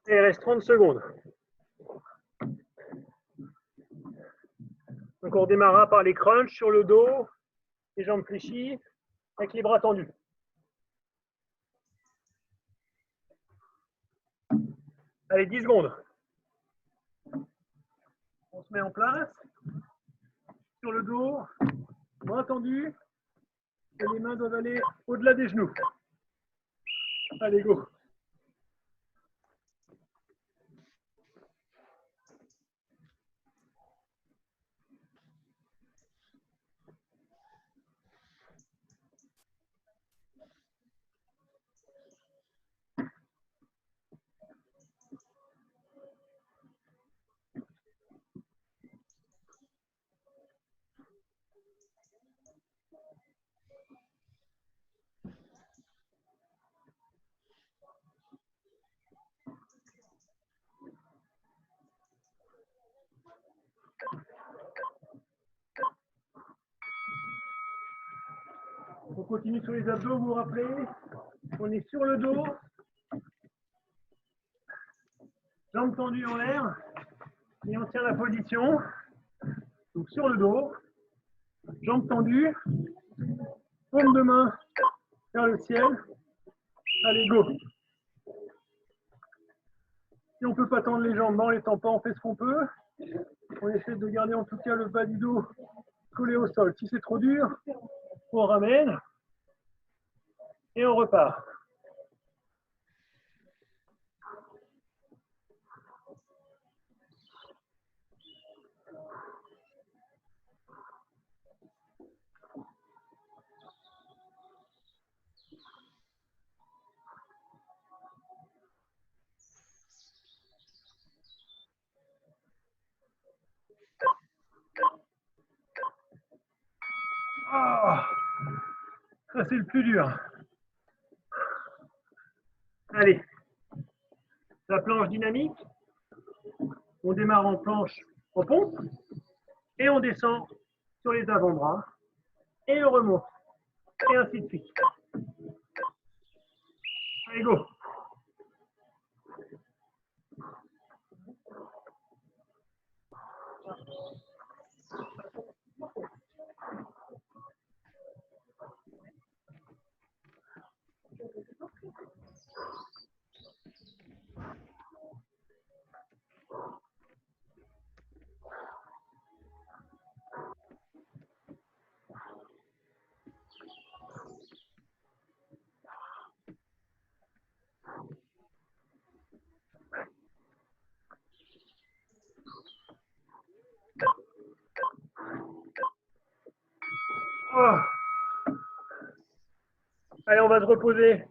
Et il reste 30 secondes. Donc on démarrera par les crunchs sur le dos, les jambes fléchies, avec les bras tendus. Allez, 10 secondes. On se met en place, sur le dos, bras tendus, et les mains doivent aller au-delà des genoux. Allez, go. On continue sur les abdos, vous vous rappelez, on est sur le dos, jambes tendues en l'air, et on tient la position. Donc sur le dos, jambes tendues, paume de main vers le ciel. Allez, go. Si on ne peut pas tendre les jambes dans les temps pas, on fait ce qu'on peut. On essaie de garder en tout cas le bas du dos collé au sol. Si c'est trop dur, on ramène et on repart. Ah, ça c'est le plus dur. Allez, la planche dynamique. On démarre en planche en pompe et on descend sur les avant-bras et on remonte et ainsi de suite. Allez, go. Oh. Allez, on va se reposer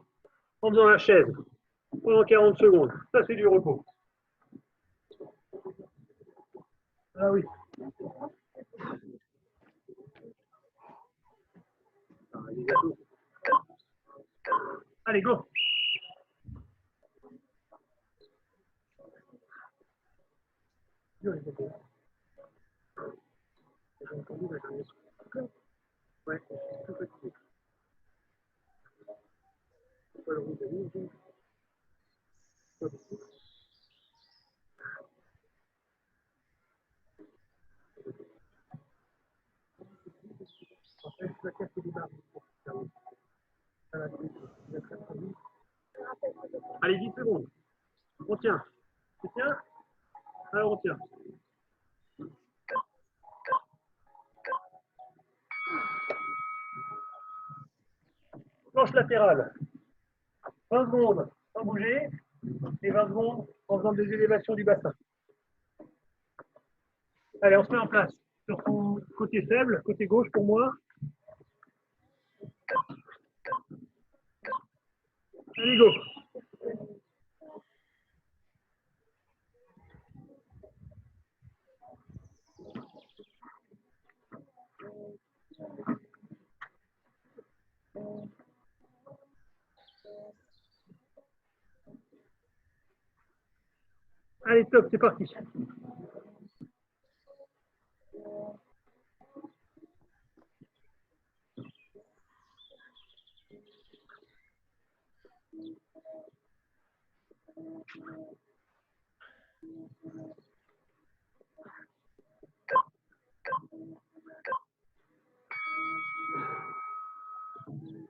en faisant la chaise pendant 40 secondes. Ça, c'est du repos. Ah oui. Allez, go. Ouais, tout fatigué. Allez, 10 secondes. On tient. Tu tiens? Alors on tient. Planche latérale. 20 secondes sans bouger et 20 secondes en faisant des élévations du bassin. Allez, on se met en place sur son côté faible, côté gauche pour moi. Allez, go. Allez, top, c'est parti.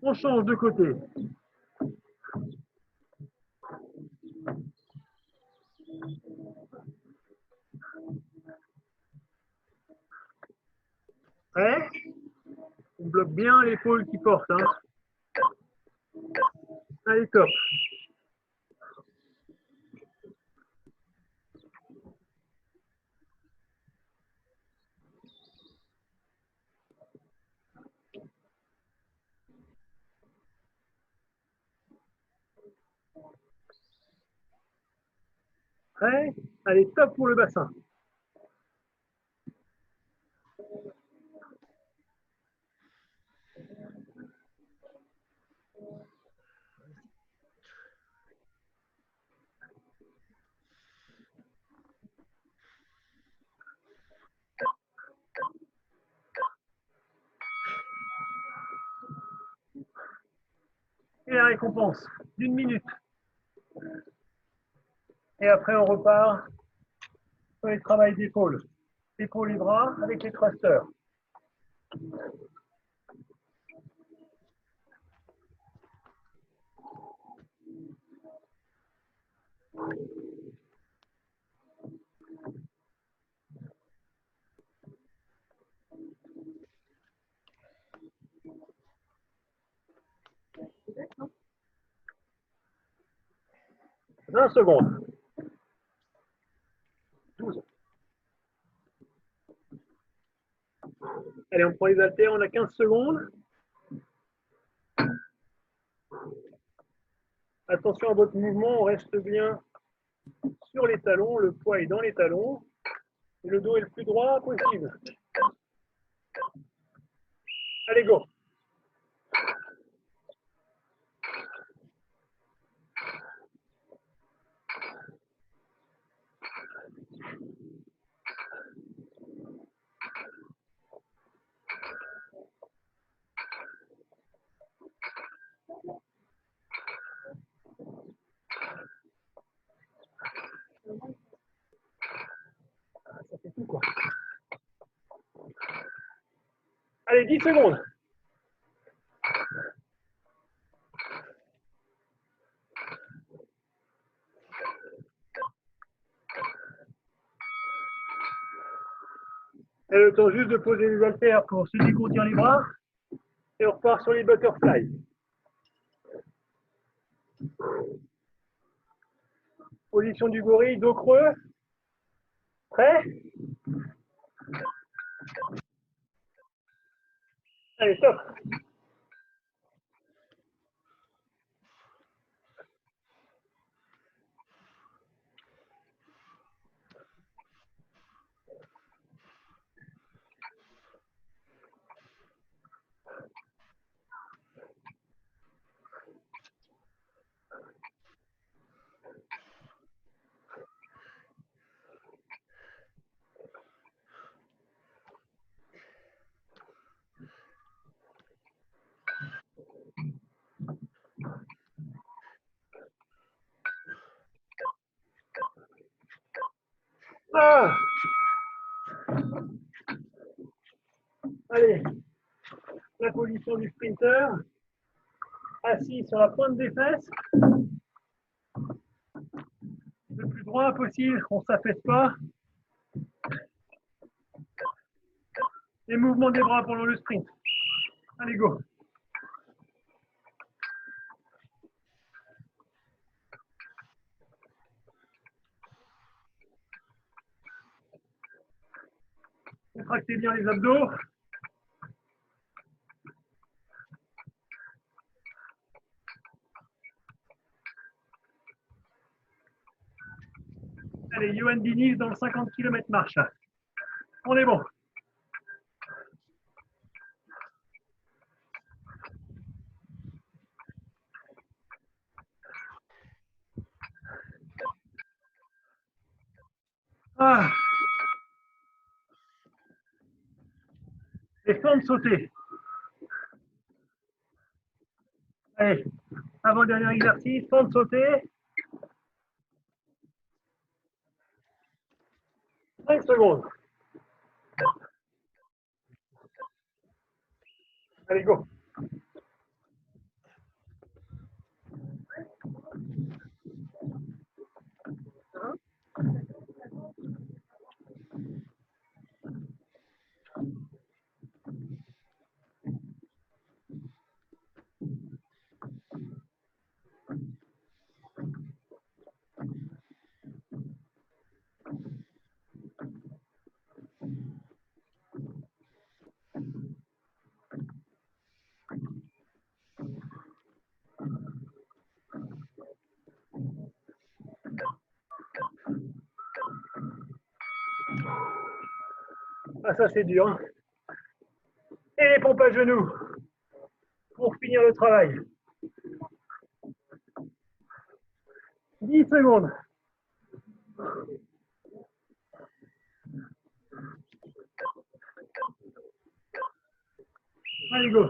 On change de côté. Prêt? On bloque bien l'épaule qui porte. Hein. Allez, top. Prêt? Allez, top pour le bassin. Et la récompense d'1 minute. Et après, on repart sur les travails d'épaule. Épaules et bras avec les thrusters. « 20 secondes. 12. Allez, on prend les haltères, on a 15 secondes. Attention à votre mouvement, on reste bien sur les talons, le poids est dans les talons, et le dos est le plus droit possible. Allez, go! Ça fait tout, quoi. Allez, 10 secondes. Et le temps juste de poser les haltères pour se dégourdir les bras. Et on repart sur les butterflies. Position du gorille, dos creux. Prêt? Allez, stop. Ah! Allez, la position du sprinter, assis sur la pointe des fesses, le plus droit possible, on ne s'affaisse pas. Les mouvements des bras pendant le sprint. Allez, go! Contractez bien les abdos. Allez, Johan Diniz dans le 50 km marche. On est bon. Ah. Les fentes sautées. Allez, avant-dernier exercice, fente sautée. 5 secondes. Allez, go. Ah, ça c'est dur. Et les pompes à genoux pour finir le travail. 10 secondes. Allez, go.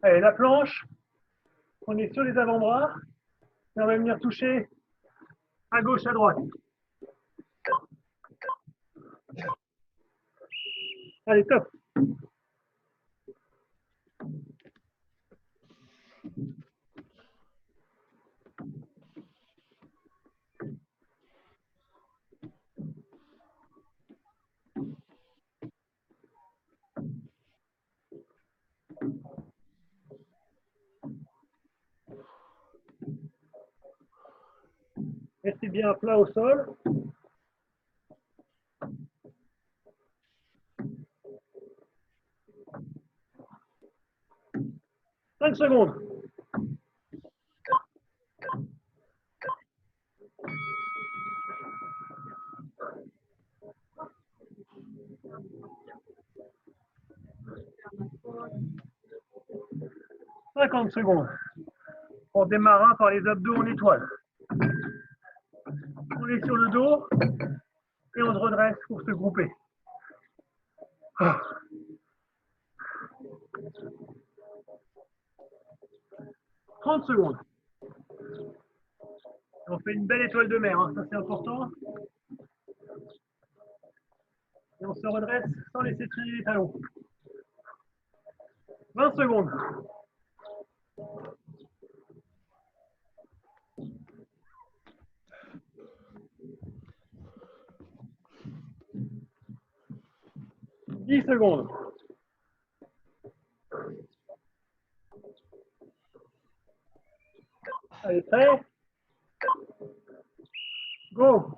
Allez, la planche. On est sur les avant-bras. Et on va venir toucher à gauche, à droite. Allez, top. Restez bien à plat au sol. Cinq secondes. « 50 secondes. On démarrera par les abdos en étoile. On est sur le dos et on se redresse pour se grouper. 30 secondes. On fait une belle étoile de mer, hein, ça c'est important. Et on se redresse sans laisser traîner les talons. 20 secondes. « 10 secondes. Allez, prêt? Go!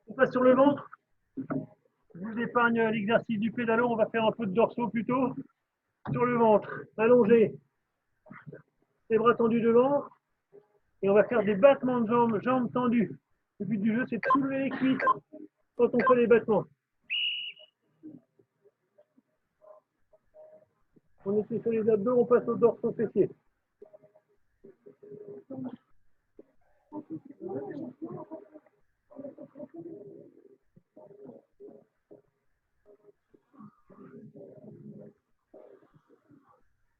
On passe sur le ventre. Je vous épargne l'exercice du pédalo, on va faire un peu de dorsaux plutôt. Sur le ventre, allongé, les bras tendus devant. Et on va faire des battements de jambes, jambes tendues. Le but du jeu, c'est de soulever les cuisses quand on fait les battements. On était sur les abdos, on passe au dorsaux fessiers.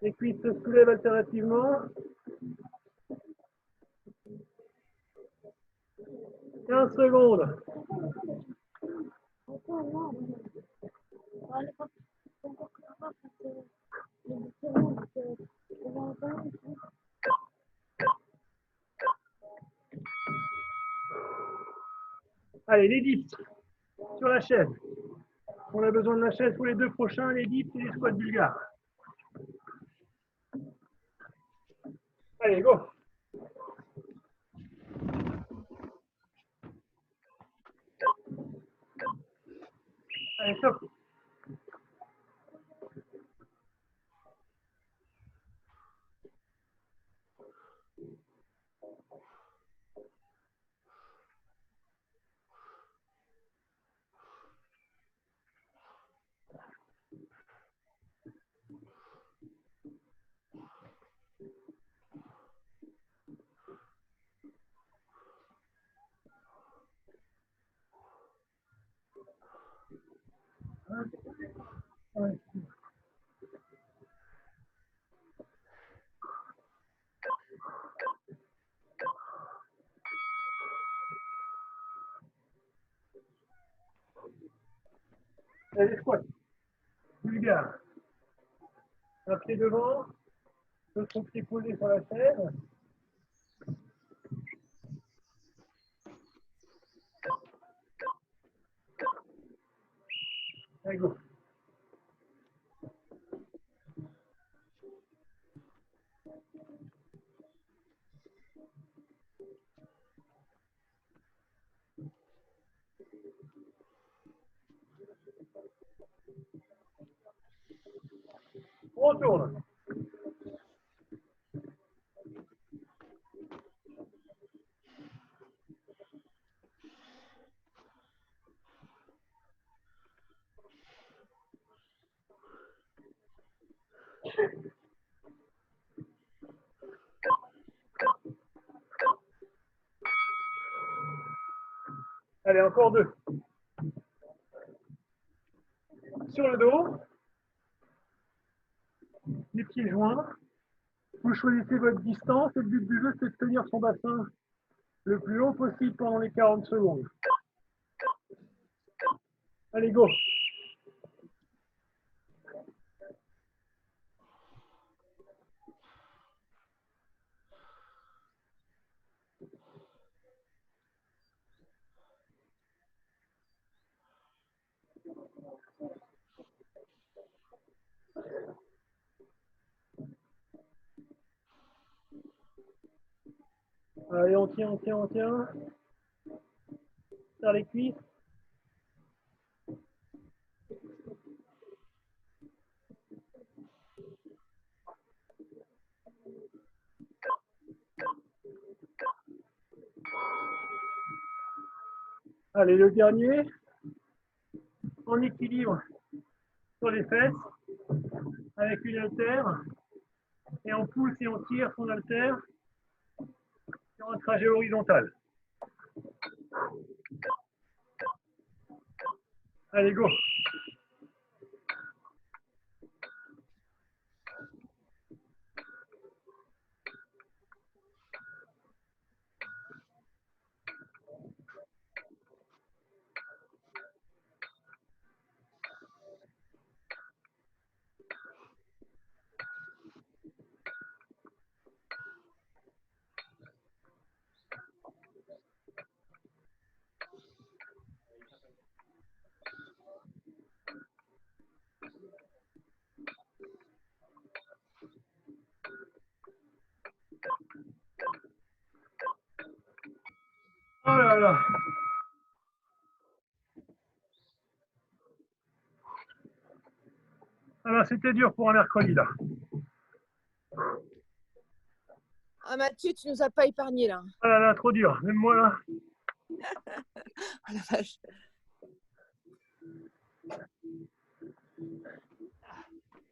Les cuisses se soulèvent alternativement. 15 secondes. Allez, les dips sur la chaise. On a besoin de la chaise pour les deux prochains, les dips et les squats bulgares. Allez, go. Allez, stop. Ouais. Allez, les squats bulgares. Un pied devant, l'autre pied posé sur la chaise. Allez, go. On retourne. Allez, encore deux. Sur le dos, les pieds joints. Vous choisissez votre distance et le but du jeu, c'est de tenir son bassin le plus haut possible pendant les 40 secondes. Allez, go. Allez, on tient, on tient, on tient. Serre les cuisses. Allez, le dernier. En équilibre sur les fesses avec une haltère. Et on pousse et on tire son haltère sur un trajet horizontal. Allez, go. Oh là là. Alors, c'était dur pour un mercredi, là. Ah Mathieu, tu nous as pas épargné là. Ah là là, trop dur. Même moi, là. Oh la vache.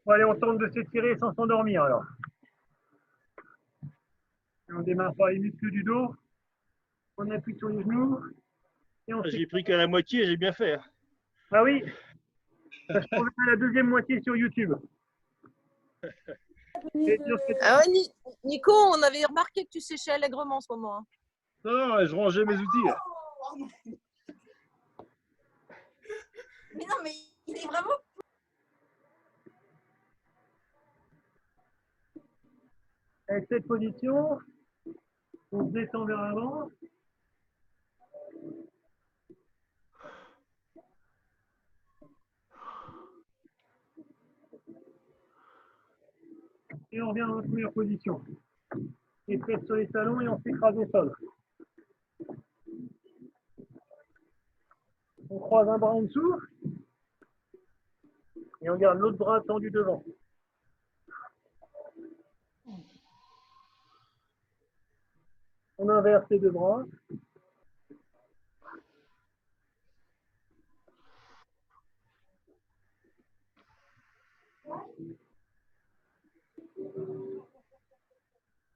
Bon, allez, on tente de s'étirer sans s'endormir, alors. Et on démarre par les muscles du dos. On appuie sur les genoux. Et on J'ai pris qu'à la moitié, j'ai bien fait. Ah oui. Je trouve la deuxième moitié sur YouTube. Ah ouais, Nico, on avait remarqué que tu séchais allègrement en ce moment. Hein. Non, je rangeais mes outils. Là. Mais non, mais il est vraiment. Avec cette position, on se descend vers l'avant. Et on revient dans notre meilleure position. Et tête sur les talons et on s'écrase au sol. On croise un bras en dessous. Et on garde l'autre bras tendu devant. On inverse les deux bras.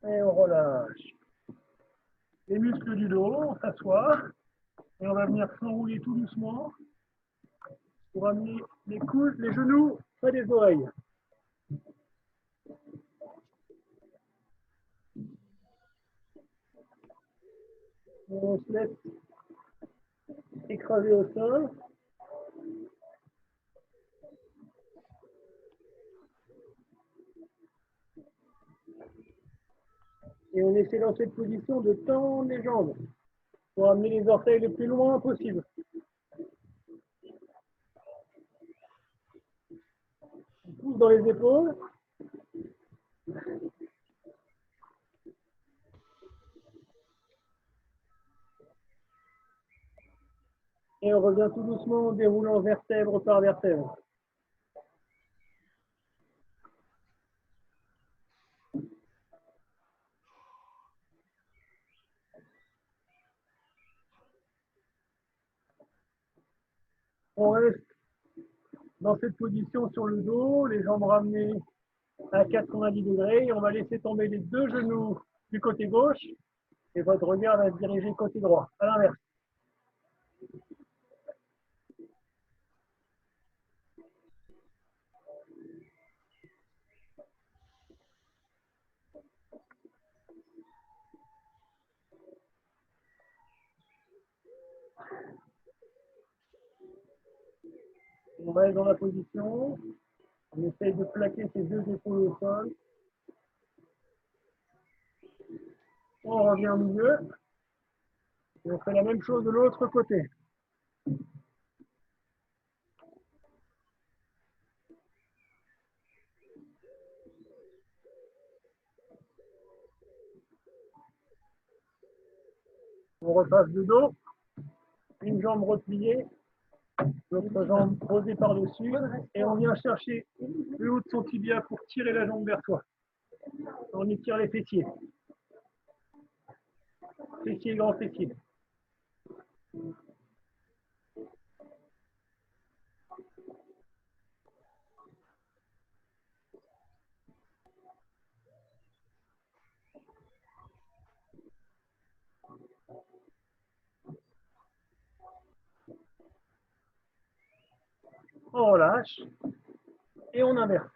Et on relâche. Les muscles du dos, on s'assoit. Et on va venir s'enrouler tout doucement pour amener les coudes, les genoux près des oreilles. On se laisse écraser au sol. Et on essaie dans cette position de tendre les jambes pour amener les orteils le plus loin possible. On pousse dans les épaules. Et on revient tout doucement en déroulant vertèbre par vertèbre. On reste dans cette position sur le dos, les jambes ramenées à 90 degrés. Et on va laisser tomber les deux genoux du côté gauche. Et votre regard va se diriger côté droit, à l'inverse. On reste dans la position. On essaye de plaquer ses deux épaules au sol. On revient au milieu. Et on fait la même chose de l'autre côté. On repasse de dos. Une jambe repliée. L'autre jambe posée par-dessus. Et on vient chercher le haut de son tibia pour tirer la jambe vers soi. On étire les fessiers. Fessiers, grand fessier. On relâche. Et on inverse.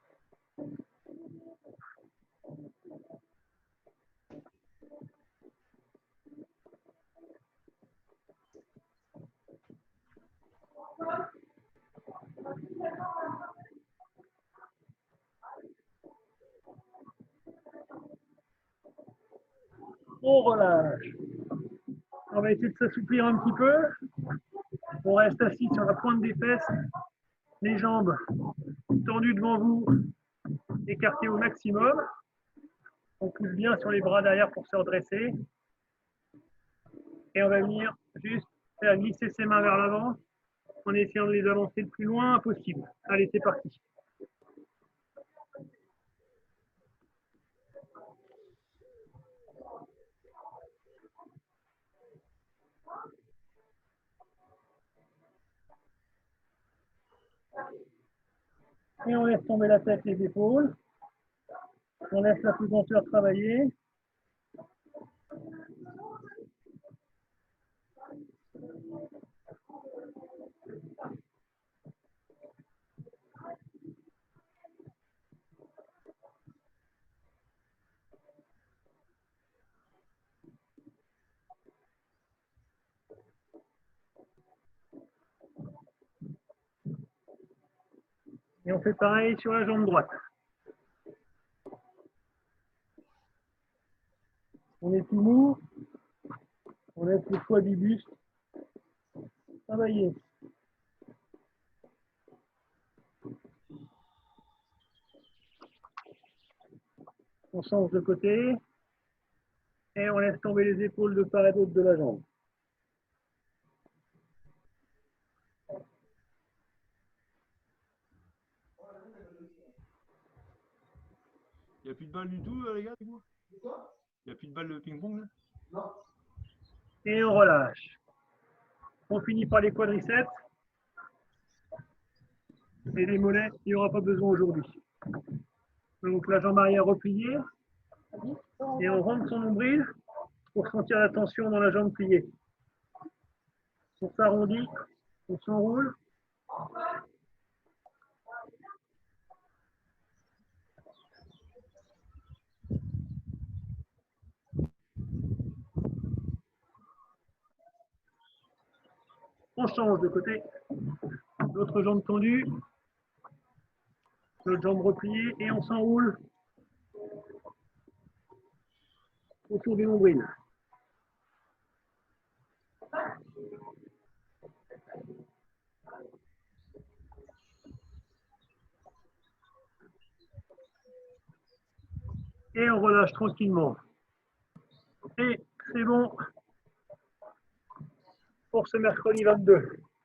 On relâche. On va essayer de s'assouplir un petit peu. On reste assis sur la pointe des fesses. Les jambes tendues devant vous, écartées au maximum. On pousse bien sur les bras derrière pour se redresser. Et on va venir juste faire glisser ses mains vers l'avant en essayant de les avancer le plus loin possible. Allez, c'est parti. Et on laisse tomber la tête et les épaules. On laisse la pesanteur travailler. Et on fait pareil sur la jambe droite. On est tout mou. On laisse le poids du buste travailler. On change de côté. Et on laisse tomber les épaules de part et d'autre de la jambe. Il n'y a plus de balles du tout, les gars, du coup? Il n'y a plus de balles de ping-pong, là? Et on relâche. On finit par les quadriceps. Et les mollets, il n'y aura pas besoin aujourd'hui. Donc la jambe arrière repliée. Et on rentre son nombril pour sentir la tension dans la jambe pliée. On s'arrondit, on s'enroule. On change de côté. L'autre jambe tendue. L'autre jambe repliée et on s'enroule autour du nombril. Et on relâche tranquillement. Et c'est bon pour ce mercredi 22.